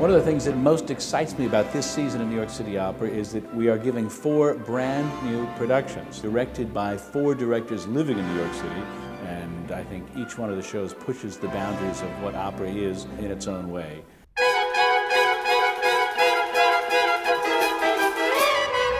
One of the things that most excites me about this season of New York City Opera is that we are giving 4 brand new productions, directed by 4 directors living in New York City, and I think each one of the shows pushes the boundaries of what opera is in its own way.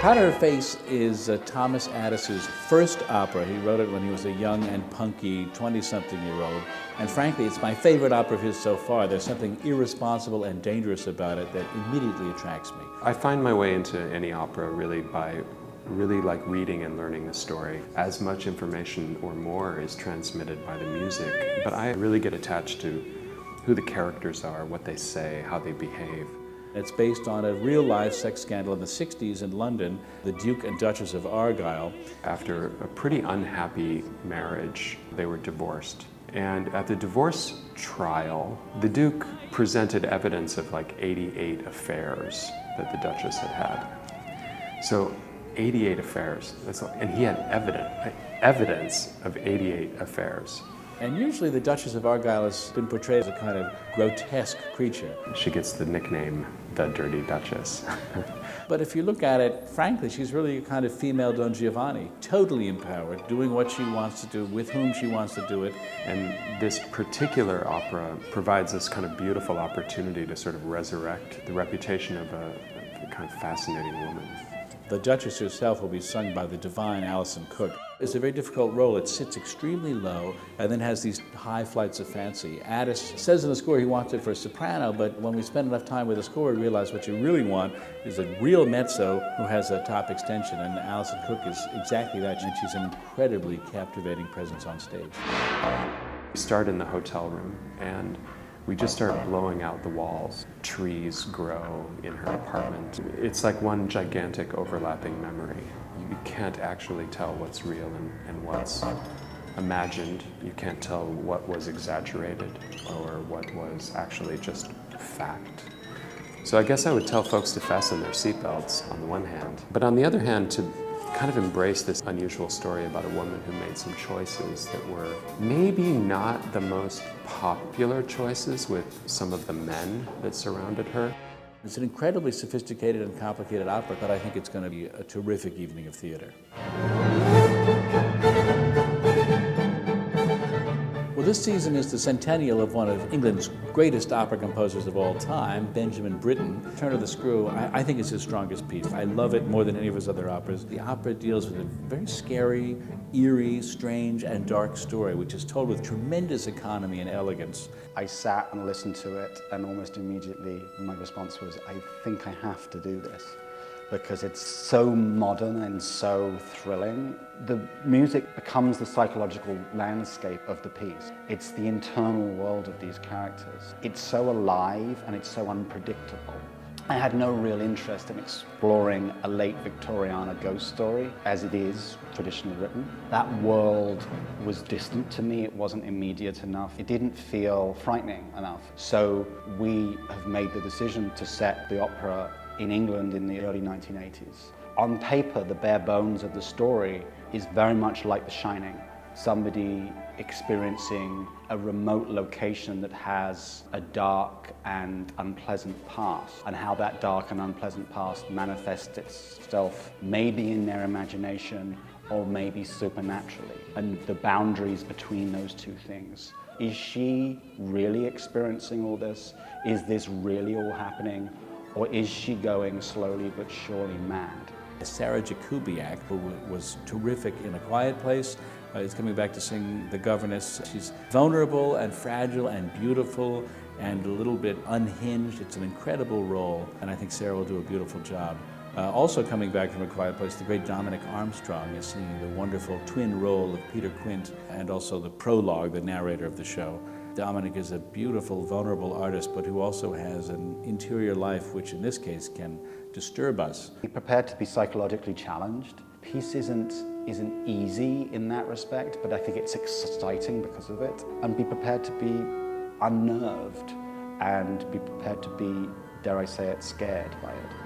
Powder Her Face is Thomas Addis's first opera. He wrote it when he was a young and punky 20-something-year-old. And frankly, it's my favorite opera of his so far. There's something irresponsible and dangerous about it that immediately attracts me. I find my way into any opera really by like reading and learning the story. As much information or more is transmitted by the music, but I really get attached to who the characters are, what they say, how they behave. It's based on a real-life sex scandal in the 60s in London, the Duke and Duchess of Argyll. After a pretty unhappy marriage, they were divorced. And at the divorce trial, the Duke presented evidence of like 88 affairs that the Duchess had had. So 88 affairs, and he had evidence of 88 affairs. And usually the Duchess of Argyll has been portrayed as a kind of grotesque creature. She gets the nickname, the Dirty Duchess. But if you look at it, frankly, she's really a kind of female Don Giovanni, totally empowered, doing what she wants to do, with whom she wants to do it. And this particular opera provides this kind of beautiful opportunity to sort of resurrect the reputation of a kind of fascinating woman. The Duchess herself will be sung by the divine Alison Cook. It's a very difficult role. It sits extremely low and then has these high flights of fancy. Addis says in the score he wants it for a soprano, but when we spend enough time with the score, we realize what you really want is a real mezzo who has a top extension, and Alison Cook is exactly that, and she's an incredibly captivating presence on stage. We start in the hotel room, and we just start blowing out the walls. Trees grow in her apartment. It's like one gigantic overlapping memory. You can't actually tell what's real and what's imagined. You can't tell what was exaggerated or what was actually just fact. So I guess I would tell folks to fasten their seatbelts on the one hand, but on the other hand, to kind of embrace this unusual story about a woman who made some choices that were maybe not the most popular choices with some of the men that surrounded her. It's an incredibly sophisticated and complicated opera, but I think it's going to be a terrific evening of theater. Well, this season is the centennial of one of England's greatest opera composers of all time, Benjamin Britten. Turn of the Screw, I think is his strongest piece. I love it more than any of his other operas. The opera deals with a very scary, eerie, strange, and dark story, which is told with tremendous economy and elegance. I sat and listened to it, and almost immediately my response was, I think I have to do this, because it's so modern and so thrilling. The music becomes the psychological landscape of the piece. It's the internal world of these characters. It's so alive and it's so unpredictable. I had no real interest in exploring a late Victoriana ghost story, as it is traditionally written. That world was distant to me. It wasn't immediate enough. It didn't feel frightening enough. So we have made the decision to set the opera in England in the early 1980s. On paper, the bare bones of the story is very much like The Shining. Somebody experiencing a remote location that has a dark and unpleasant past, and how that dark and unpleasant past manifests itself maybe in their imagination or maybe supernaturally, and the boundaries between those two things. Is she really experiencing all this? Is this really all happening? Or is she going slowly but surely mad? Sarah Jakubiak, who was terrific in A Quiet Place, is coming back to sing The Governess. She's vulnerable and fragile and beautiful and a little bit unhinged. It's an incredible role, and I think Sarah will do a beautiful job. Also coming back from A Quiet Place, the great Dominic Armstrong is singing the wonderful twin role of Peter Quint, and also the prologue, the narrator of the show. Dominic is a beautiful, vulnerable artist, but who also has an interior life which in this case can disturb us. Be prepared to be psychologically challenged. Peace isn't easy in that respect, but I think it's exciting because of it. And be prepared to be unnerved and be prepared to be, dare I say it, scared by it.